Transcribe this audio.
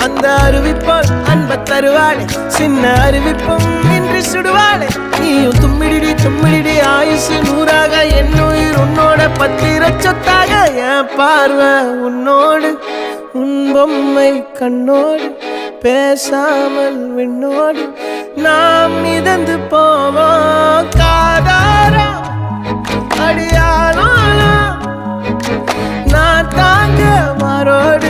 அந்த அறிவிப்பால் அன்ப தருவாளே சின்ன அறிவிப்பும் இன்றி சுடுவாளே நீயும் தும்மிடி தும்மிடி ஆயுசு நூறாக என்னுயிர் உன்னோட பத்திர சொத்தாக என் பார்வை உன்னோடு உன் பொம்மை கண்ணோடு பேசாமல் விண்ணோடு நாம் மிதந்து போவோம் காதாரா அடியாளோ நான் தாங்க மாறோடு